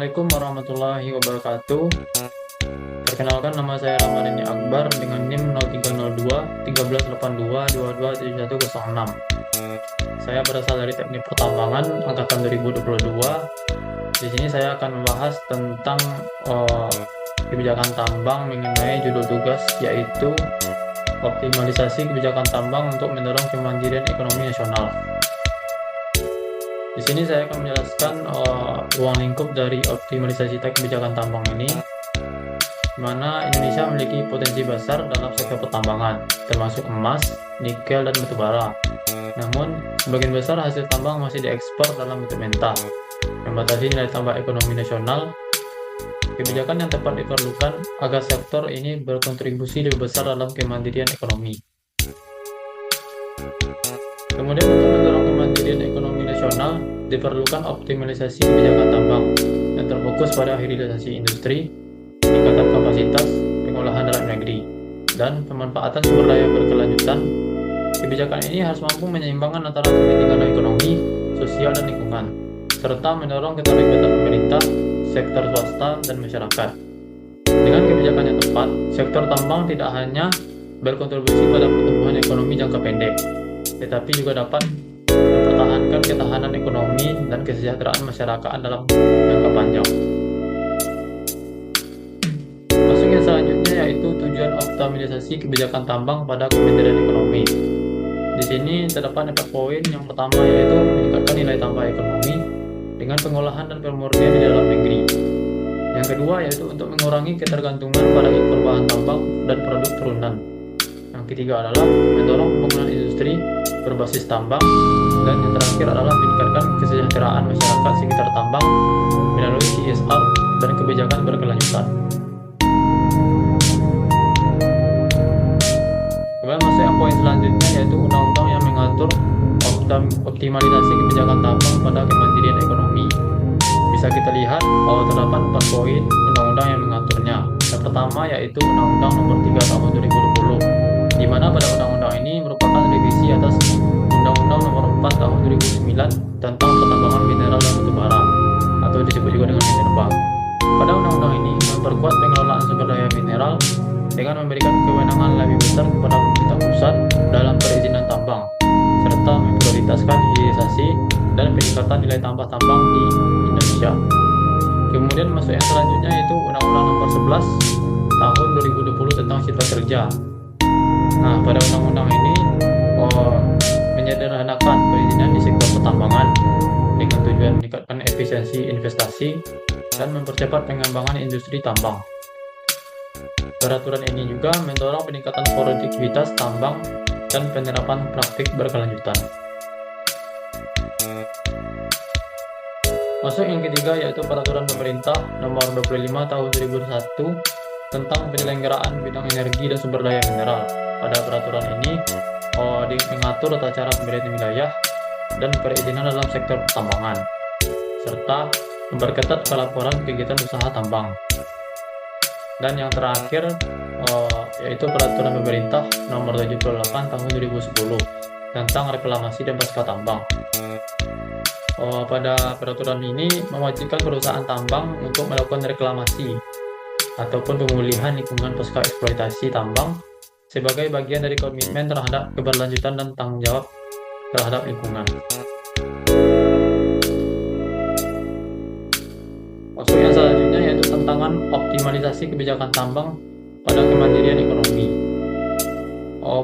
Assalamualaikum warahmatullahi wabarakatuh. Perkenalkan, nama saya Ramadhani Akbar dengan NIM 0302 1382 227106. Saya berasal dari Teknik Pertambangan angkatan 2022. Di sini saya akan membahas tentang kebijakan tambang mengenai judul tugas, yaitu optimalisasi kebijakan tambang untuk mendorong kemandirian ekonomi nasional. Di sini saya akan menjelaskan ruang lingkup dari optimalisasi kebijakan tambang ini, di mana Indonesia memiliki potensi besar dalam sektor pertambangan, termasuk emas, nikel, dan batubara. Namun, sebagian besar hasil tambang masih diekspor dalam bentuk mentah, membatasi nilai tambah ekonomi nasional. Kebijakan yang tepat diperlukan agar sektor ini berkontribusi lebih besar dalam kemandirian ekonomi. Kemudian, untuk mendorong kemandirian ekonomi nasional, diperlukan optimalisasi kebijakan tambang yang terfokus pada hilirisasi industri, peningkatan kapasitas pengolahan dalam negeri, dan pemanfaatan sumber daya berkelanjutan. Kebijakan ini harus mampu menyeimbangkan antara kepentingan ekonomi, sosial, dan lingkungan, serta mendorong keterlibatan pemerintah, sektor swasta, dan masyarakat. Dengan kebijakan yang tepat, sektor tambang tidak hanya berkontribusi pada pertumbuhan ekonomi jangka pendek, tetapi juga dapat mempertahankan ketahanan ekonomi dan kesejahteraan masyarakat dalam jangka panjang. Masuk yang selanjutnya, yaitu tujuan optimalisasi kebijakan tambang pada kemandirian ekonomi. Di sini terdapat 4 poin. Yang pertama yaitu meningkatkan nilai tambah ekonomi dengan pengolahan dan pemurnian di dalam negeri. Yang kedua yaitu untuk mengurangi ketergantungan pada impor bahan tambang dan produk turunan. Yang ketiga adalah mendorong pembangunan industri berbasis tambang, dan yang terakhir adalah meningkatkan kesejahteraan masyarakat sekitar tambang melalui CSR dan kebijakan berkelanjutan. Kemudian masuk yang poin selanjutnya, yaitu undang-undang yang mengatur optimalisasi kebijakan tambang pada kemandirian ekonomi. Bisa kita lihat bahwa terdapat 4 poin undang-undang yang mengaturnya. Yang pertama yaitu Undang-Undang Nomor 3 Tahun 2020, di mana pada undang-undang ini merupakan revisi atas Undang-Undang Nomor 4 Tahun 2009 tentang pertambangan mineral dan batubara, atau disebut juga dengan Minerba. Pada undang-undang ini memperkuat pengelolaan sumber daya mineral dengan memberikan kewenangan lebih besar kepada pemerintah pusat dalam perizinan tambang, serta memprioritaskan hilirisasi dan peningkatan nilai tambah tambang di Indonesia. Kemudian masuk yang selanjutnya yaitu Undang-Undang Nomor 11 Tahun 2020 tentang Cipta Kerja. Nah, pada undang-undang ini menyederhanakan perizinan di sektor pertambangan dengan tujuan meningkatkan efisiensi investasi dan mempercepat pengembangan industri tambang. Peraturan ini juga mendorong peningkatan produktivitas tambang dan penerapan praktik berkelanjutan. Masuk yang ketiga yaitu Peraturan Pemerintah Nomor 25 Tahun 2001 tentang penyelenggaraan bidang energi dan sumber daya mineral. Pada peraturan ini mengatur tata cara pemberian wilayah dan perizinan dalam sektor pertambangan, serta memperketat pelaporan kegiatan usaha tambang. Dan yang terakhir yaitu Peraturan Pemerintah Nomor 78 Tahun 2010 tentang reklamasi dan pasca tambang. Pada peraturan ini mewajibkan perusahaan tambang untuk melakukan reklamasi ataupun pemulihan lingkungan pasca eksploitasi tambang sebagai bagian dari komitmen terhadap keberlanjutan dan tanggung jawab terhadap lingkungan. Masuk yang selanjutnya yaitu tantangan optimalisasi kebijakan tambang pada kemandirian ekonomi.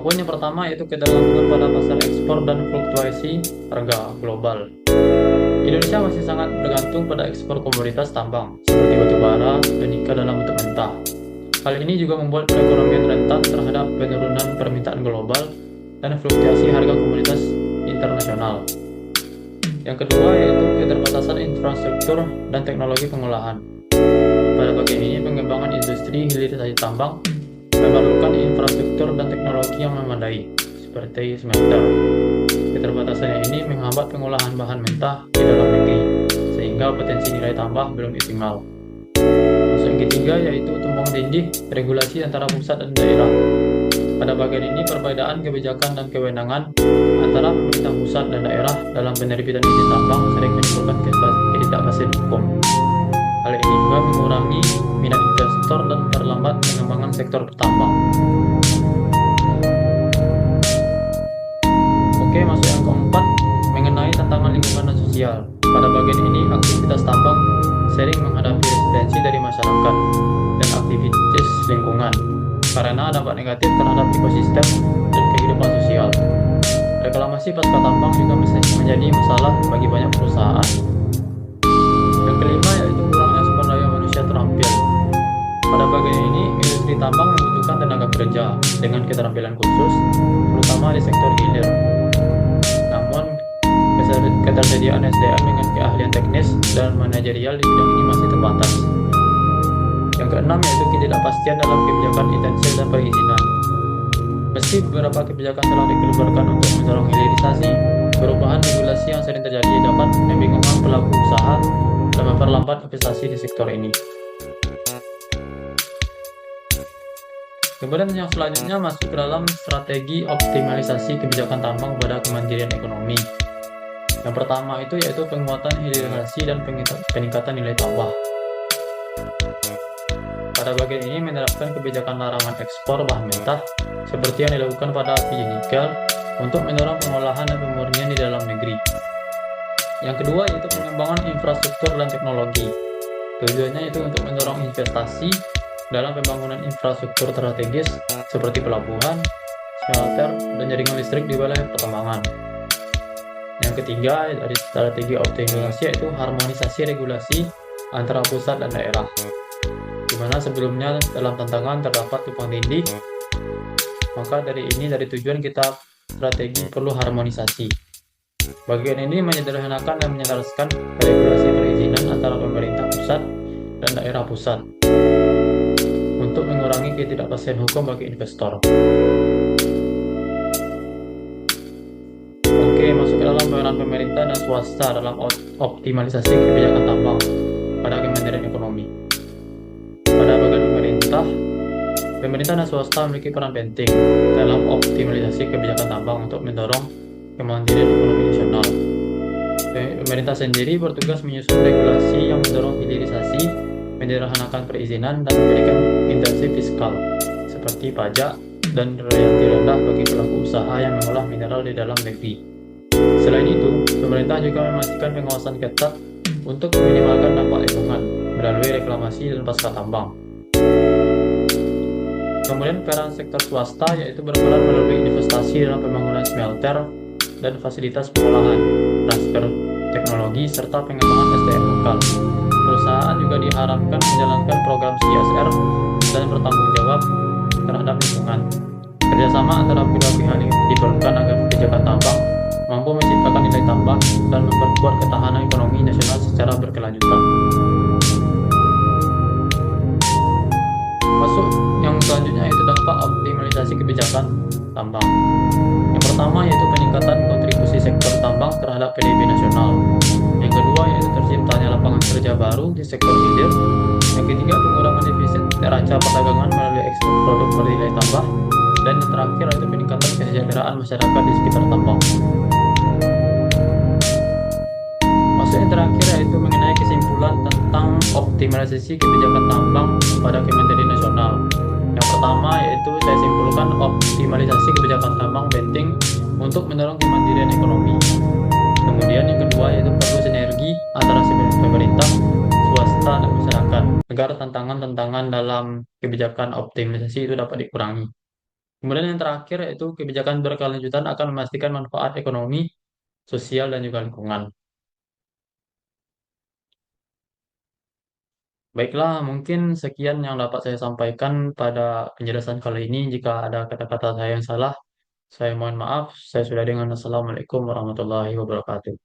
Poin yang pertama yaitu ketergantungan pada pasar ekspor dan fluktuasi harga global. Indonesia masih sangat bergantung pada ekspor komoditas tambang seperti batubara dan nikel dalam bentuk mentah. Hal ini juga membuat perekonomian rentan terhadap penurunan permintaan global dan fluktuasi harga komoditas internasional. Yang kedua yaitu keterbatasan infrastruktur dan teknologi pengolahan. Pada bagian ini, pengembangan industri hilirisasi tambang memerlukan infrastruktur dan teknologi yang memadai, seperti smelter. Keterbatasan ini menghambat pengolahan bahan mentah di dalam negeri, sehingga potensi nilai tambah belum optimal. Masuk yang ketiga yaitu tumpang tindih regulasi antara pusat dan daerah. Pada bagian ini, perbedaan kebijakan dan kewenangan antara pemerintah pusat dan daerah dalam penerbitan izin tambang sering menimbulkan ketidakpastian hukum. Hal ini juga mengurangi minat investor dan memperlambat pengembangan sektor tambang. Oke, masuk yang keempat, mengenai tantangan lingkungan dan sosial. Pada bagian ini, aktivitas tambang sering menghadapi resistensi dari masyarakat dan aktivitas lingkungan karena dampak negatif terhadap ekosistem dan kehidupan sosial. Reklamasi pasca tambang juga menjadi masalah bagi banyak perusahaan. Yang kelima yaitu kurangnya sumber daya manusia terampil. Pada bagian ini, industri tambang membutuhkan tenaga kerja dengan keterampilan khusus, terutama di sektor hilir. Namun, ketersediaan SDM dengan keahlian teknis dan manajerial di bidang ini masih terbatas. Yang keenam yaitu ketidakpastian dalam kebijakan intensiv dan perizinan. Meski beberapa kebijakan telah dikeluarkan untuk mendorong hilirisasi, perubahan regulasi yang sering terjadi dapat membingungkan pelaku usaha dan memperlambat investasi di sektor ini. Kemudian yang selanjutnya masuk ke dalam strategi optimalisasi kebijakan tambang pada kemandirian ekonomi. Yang pertama itu yaitu penguatan hilirisasi dan peningkatan nilai tambah. Pada bagian ini menerapkan kebijakan larangan ekspor bahan mentah seperti yang dilakukan pada api nikel untuk mendorong pengolahan dan pemurnian di dalam negeri. Yang kedua yaitu pengembangan infrastruktur dan teknologi. Tujuannya itu untuk mendorong investasi dalam pembangunan infrastruktur strategis seperti pelabuhan, smelter, dan jaringan listrik di wilayah pertambangan. Yang ketiga dari strategi optimalisasi yaitu harmonisasi regulasi antara pusat dan daerah, di mana sebelumnya dalam tantangan terdapat tumpang tindih, maka dari tujuan kita strategi perlu harmonisasi. Bagian ini menyederhanakan dan menyelaraskan regulasi perizinan antara pemerintah pusat dan daerah pusat untuk mengurangi ketidakpastian hukum bagi investor. Oke, masuk ke dalam peran pemerintah dan swasta dalam optimalisasi kebijakan tambang pada kemandirian ekonomi. Pada bagian pemerintah dan swasta memiliki peran penting dalam optimalisasi kebijakan tambang untuk mendorong kemandirian ekonomi nasional. Pemerintah sendiri bertugas menyusun regulasi yang mendorong hilirisasi, menyederhanakan perizinan, dan memberikan insentif fiskal seperti pajak dan royalti rendah bagi pelaku usaha yang mengolah mineral di dalam negeri. Selain itu, pemerintah juga memastikan pengawasan ketat untuk meminimalkan dampak lingkungan melalui reklamasi dan pasca tambang. Kemudian peran sektor swasta yaitu berperan melalui investasi dalam pembangunan smelter dan fasilitas pengolahan, transfer teknologi, serta pengembangan SDM lokal. Perusahaan juga diharapkan menjalankan program CSR dan bertanggung jawab terhadap lingkungan. Kerjasama antara kedua pihak ini diperlukan agar kebijakan tambang mampu menciptakan nilai tambah dan memperkuat ketahanan ekonomi nasional secara berkelanjutan. Masuk yang selanjutnya yaitu dampak optimalisasi kebijakan tambang. Yang pertama yaitu peningkatan kontribusi sektor tambang terhadap PDB nasional. Yang kedua yaitu terciptanya lapangan kerja baru di sektor hilir. Yang ketiga pengurangan defisit neraca perdagangan melalui ekspor produk bernilai tambah. Dan yang terakhir yaitu peningkatan kesejahteraan masyarakat di sekitar tambang. Masuk yang terakhir yaitu mengenai kesimpulan tentang optimalisasi kebijakan tambang pada kemandirian nasional. Yang pertama yaitu saya simpulkan optimalisasi kebijakan tambang penting untuk mendorong kemandirian ekonomi. Kemudian yang kedua yaitu perlu sinergi antara pemerintah, swasta, dan masyarakat agar tantangan-tantangan dalam kebijakan optimalisasi itu dapat dikurangi. Kemudian yang terakhir yaitu kebijakan berkelanjutan akan memastikan manfaat ekonomi, sosial, dan juga lingkungan. Baiklah, mungkin sekian yang dapat saya sampaikan pada penjelasan kali ini. Jika ada kata-kata saya yang salah, saya mohon maaf. Saya sudah dengan Assalamualaikum warahmatullahi wabarakatuh.